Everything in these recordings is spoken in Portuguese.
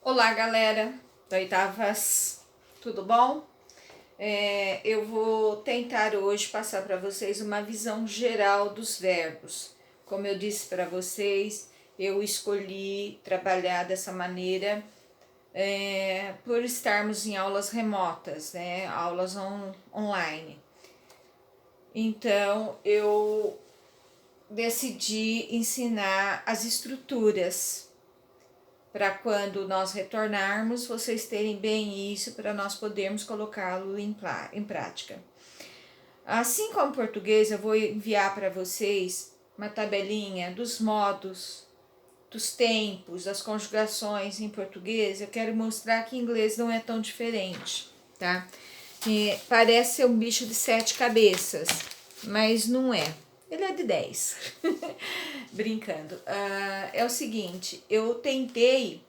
Olá, galera da Oitavas, tudo bom? Eu vou tentar hoje passar para vocês uma visão geral dos verbos. Como eu disse para vocês, eu escolhi trabalhar dessa maneira por estarmos em aulas remotas, né? Aulas online. Então, eu decidi ensinar as estruturas para quando nós retornarmos, vocês terem bem isso, para nós podermos colocá-lo em prática. Assim como em português, eu vou enviar para vocês uma tabelinha dos modos, dos tempos, das conjugações em português. Eu quero mostrar que em inglês não é tão diferente, tá? Parece ser um bicho de 7 cabeças, mas não é. Ele é de 10. Brincando. É o seguinte, eu tentei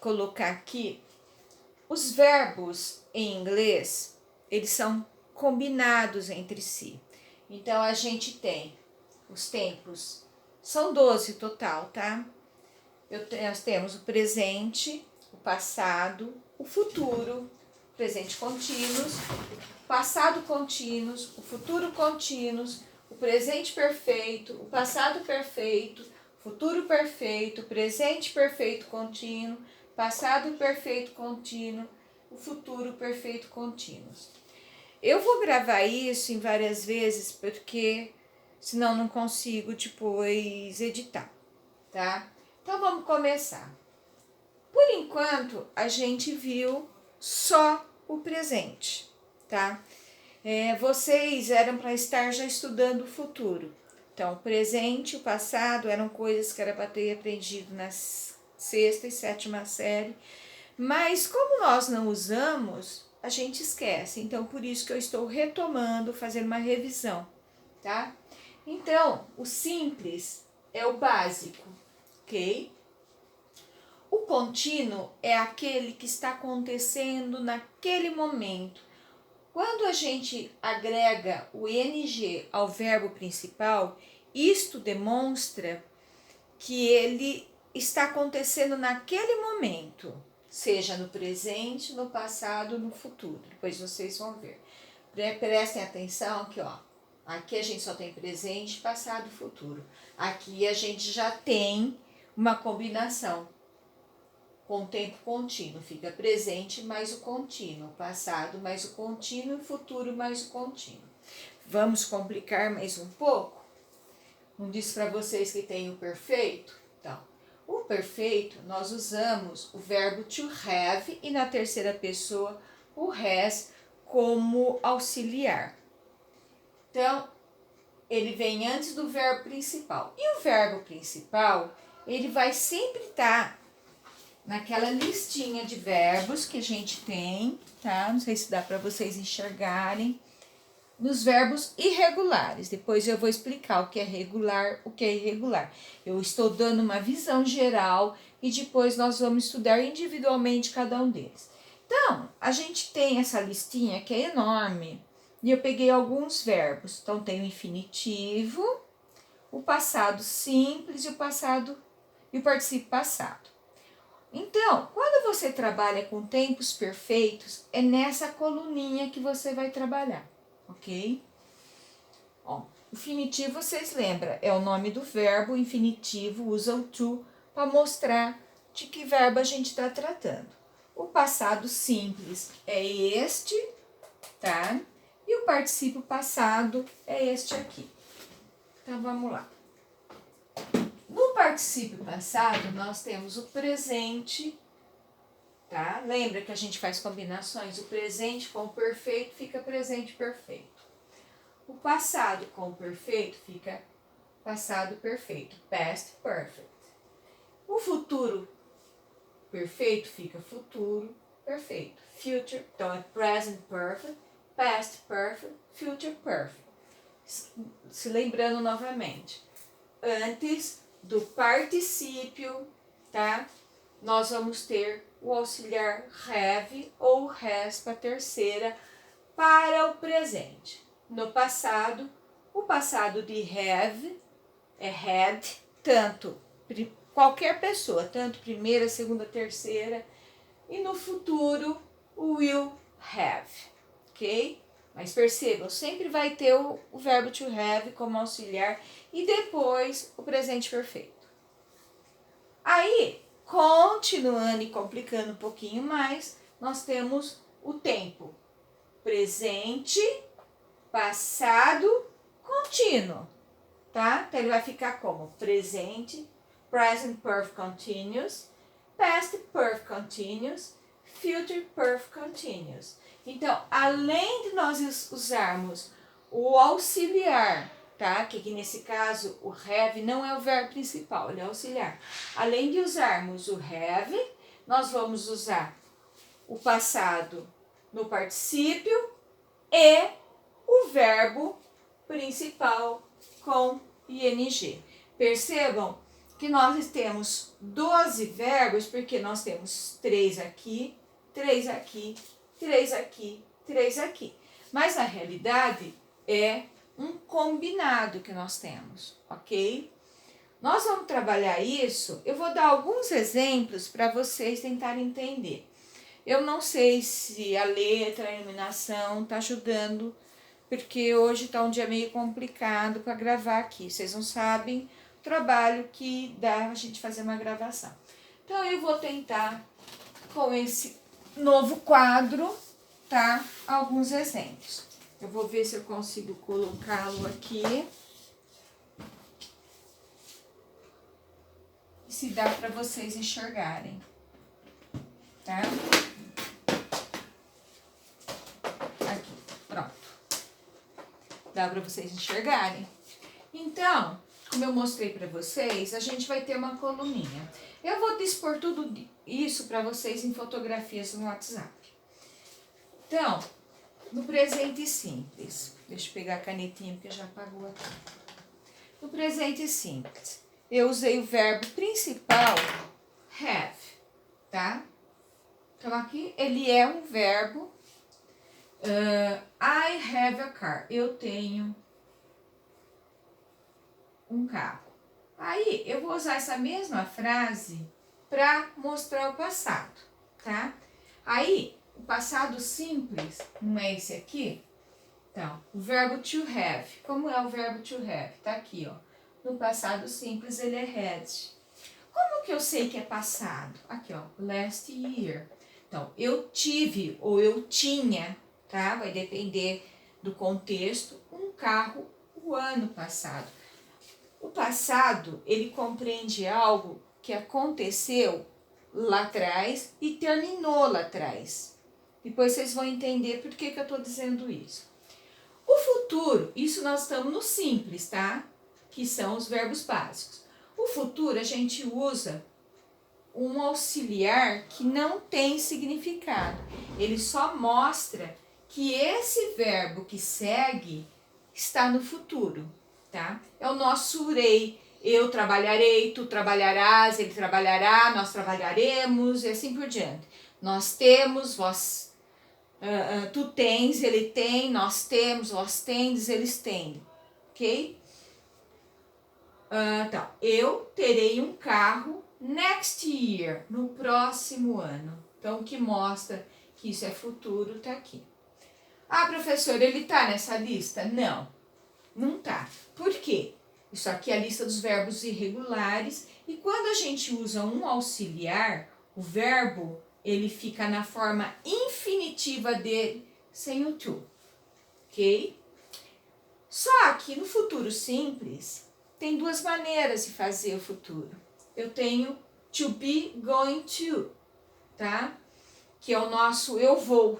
colocar aqui os verbos em inglês, eles são combinados entre si. Então, a gente tem os tempos, são 12 total, tá? Nós temos o presente, o passado, o futuro, presente contínuos, passado contínuos, o futuro contínuos, o presente perfeito, o passado perfeito, futuro perfeito, presente perfeito contínuo, passado perfeito contínuo, o futuro perfeito contínuo. Eu vou gravar isso em várias vezes porque senão não consigo depois editar, tá? Então vamos começar. Por enquanto a gente viu só o presente, tá? Vocês eram para estar já estudando o futuro. Então, o presente e o passado eram coisas que era para ter aprendido na sexta e sétima série. Mas como nós não usamos, a gente esquece. Então, por isso que eu estou retomando, fazendo uma revisão, tá? Então, o simples é o básico, ok? O contínuo é aquele que está acontecendo naquele momento. Quando a gente agrega o ing ao verbo principal, isto demonstra que ele está acontecendo naquele momento, seja no presente, no passado, no futuro. Depois vocês vão ver. Prestem atenção que, ó, aqui a gente só tem presente, passado e futuro. Aqui a gente já tem uma combinação com o tempo contínuo, fica presente mais o contínuo, passado mais o contínuo, futuro mais o contínuo. Vamos complicar mais um pouco? Não disse para vocês que tem o perfeito? Então, o perfeito nós usamos o verbo to have e na terceira pessoa o has como auxiliar. Então, ele vem antes do verbo principal. E o verbo principal, ele vai sempre estar naquela listinha de verbos que a gente tem, tá? Não sei se dá para vocês enxergarem. Nos verbos irregulares. Depois eu vou explicar o que é regular, o que é irregular. Eu estou dando uma visão geral e depois nós vamos estudar individualmente cada um deles. Então, a gente tem essa listinha que é enorme e eu peguei alguns verbos. Então, tem o infinitivo, o passado simples e o passado e o particípio passado. Então, quando você trabalha com tempos perfeitos, é nessa coluninha que você vai trabalhar, ok? Ó, infinitivo, vocês lembram, é o nome do verbo, infinitivo usa o to para mostrar de que verbo a gente está tratando. O passado simples é este, tá? E o particípio passado é este aqui. Então, vamos lá. No particípio passado, nós temos o presente, tá? Lembra que a gente faz combinações? O presente com o perfeito fica presente perfeito. O passado com o perfeito fica passado perfeito, past perfect. O futuro perfeito fica futuro perfeito, future, então é present perfect, past perfect, future perfect. Se lembrando novamente, antes do particípio, tá? Nós vamos ter o auxiliar have ou has para a terceira para o presente. No passado, o passado de have é had, tanto qualquer pessoa, tanto primeira, segunda, terceira, e no futuro o will have, ok? Mas percebam, sempre vai ter o verbo to have como auxiliar e depois o presente perfeito. Aí, continuando e complicando um pouquinho mais, nós temos o tempo presente, passado, contínuo, tá? Então ele vai ficar como presente, present perfect continuous, past perfect continuous, future perfect continuous. Então, além de nós usarmos o auxiliar, tá? Que aqui nesse caso o have não é o verbo principal, ele é auxiliar. Além de usarmos o have, nós vamos usar o passado no particípio e o verbo principal com ing. Percebam que nós temos 12 verbos, porque nós temos 3 aqui, 3 aqui, 3 aqui, 3 aqui. Mas na realidade é um combinado que nós temos, ok? Nós vamos trabalhar isso, eu vou dar alguns exemplos para vocês tentarem entender. Eu não sei se a letra, a iluminação está ajudando, porque hoje está um dia meio complicado para gravar aqui. Vocês não sabem o trabalho que dá a gente fazer uma gravação. Então eu vou tentar, com esse novo quadro, tá? Alguns exemplos. Eu vou ver se eu consigo colocá-lo aqui. E se dá para vocês enxergarem, tá? Aqui, pronto. Dá para vocês enxergarem. Então, como eu mostrei para vocês, a gente vai ter uma coluninha. Eu vou dispor tudo isso para vocês em fotografias no WhatsApp. Então, no presente simples, deixa eu pegar a canetinha porque já apagou aqui. No presente simples, eu usei o verbo principal have, tá? Então aqui ele é um verbo. I have a car. Eu tenho um carro. Aí eu vou usar essa mesma frase para mostrar o passado, tá? Aí o passado simples, não é esse aqui? Então, o verbo to have. Como é o verbo to have? Tá aqui, ó. No passado simples ele é had. Como que eu sei que é passado? Aqui, ó, last year. Então, eu tive ou eu tinha, tá? Vai depender do contexto, um carro o ano passado. O passado, ele compreende algo que aconteceu lá atrás e terminou lá atrás. Depois vocês vão entender por que eu estou dizendo isso. O futuro, isso nós estamos no simples, tá? Que são os verbos básicos. O futuro a gente usa um auxiliar que não tem significado. Ele só mostra que esse verbo que segue está no futuro, tá? É o nosso urei. Eu trabalharei, tu trabalharás, ele trabalhará, nós trabalharemos e assim por diante. Nós temos, vós, tu tens, ele tem, nós temos, vós tendes, eles têm, ok? Então, eu terei um carro next year, no próximo ano. Então, o que mostra que isso é futuro tá aqui. Ah, professor, ele tá nessa lista? Não, não tá. Por quê? Isso aqui é a lista dos verbos irregulares e quando a gente usa um auxiliar, o verbo ele fica na forma infinitiva dele sem o to, ok? Só que no futuro simples tem duas maneiras de fazer o futuro. Eu tenho to be going to, tá? Que é o nosso eu vou.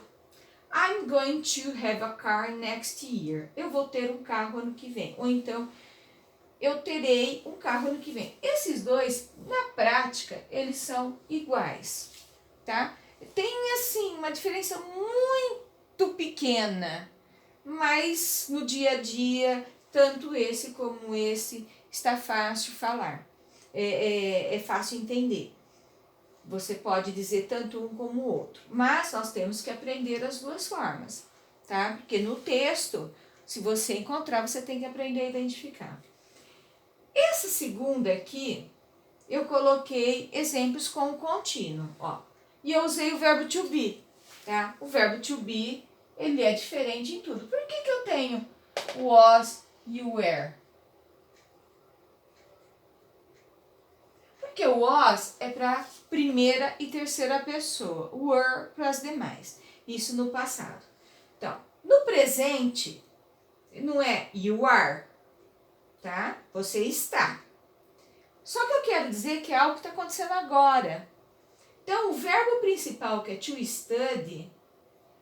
I'm going to have a car next year. Eu vou ter um carro ano que vem. Ou então, eu terei um carro ano que vem. Esses dois, na prática, eles são iguais, tá? Tem, assim, uma diferença muito pequena, mas no dia a dia, tanto esse como esse, está fácil falar. É fácil entender. Você pode dizer tanto um como o outro, mas nós temos que aprender as duas formas, tá? Porque no texto, se você encontrar, você tem que aprender a identificar. Essa segunda aqui eu coloquei exemplos com o contínuo, ó. E eu usei o verbo to be, tá? O verbo to be, ele é diferente em tudo. Por que eu tenho was e o were? Porque o was é para primeira e terceira pessoa, o were para as demais. Isso no passado. Então, no presente, não é you are, tá? Você está. Só que eu quero dizer que é algo que está acontecendo agora. Então, o verbo principal, que é to study,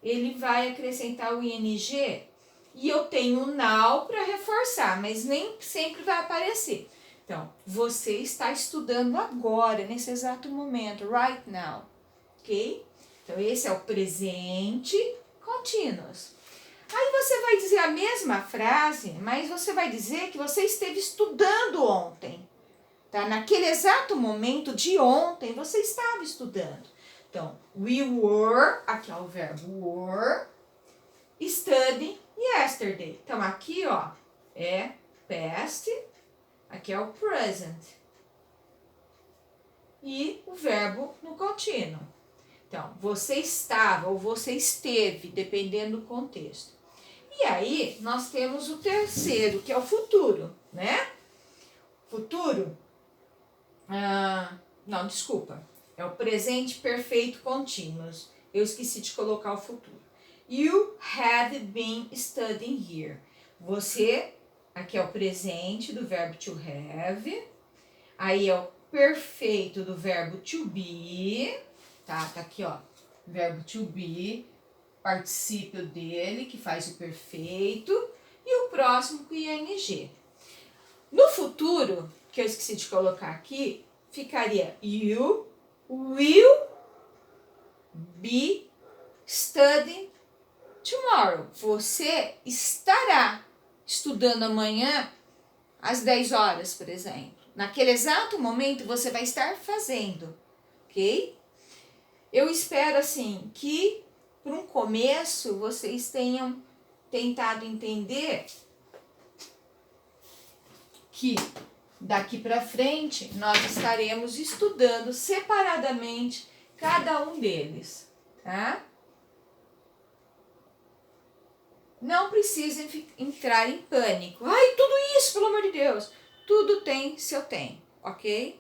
ele vai acrescentar o ing e eu tenho o now para reforçar, mas nem sempre vai aparecer. Então, você está estudando agora, nesse exato momento, right now, ok? Então, esse é o presente continuous. Aí você vai dizer a mesma frase, mas você vai dizer que você esteve estudando ontem. Tá? Naquele exato momento de ontem, você estava estudando. Então, we were, aqui é o verbo were, studying yesterday. Então, aqui, ó, é past, aqui é o present. E o verbo no contínuo. Então, você estava ou você esteve, dependendo do contexto. E aí, nós temos o terceiro, que é o futuro, né? Futuro, não, desculpa, é o presente perfeito continuous. Eu esqueci de colocar o futuro. You have been studying here. Você, aqui é o presente do verbo to have. Aí é o perfeito do verbo to be. Tá aqui, ó, verbo to be, particípio dele, que faz o perfeito. E o próximo com ing. No futuro, que eu esqueci de colocar aqui, ficaria you will be studying tomorrow. Você estará estudando amanhã às 10 horas, por exemplo. Naquele exato momento, você vai estar fazendo, ok? Eu espero, assim, que, por um começo, vocês tenham tentado entender que daqui para frente nós estaremos estudando separadamente cada um deles, tá? Não precisem entrar em pânico. Ai, tudo isso, pelo amor de Deus. Tudo tem seu tempo, ok?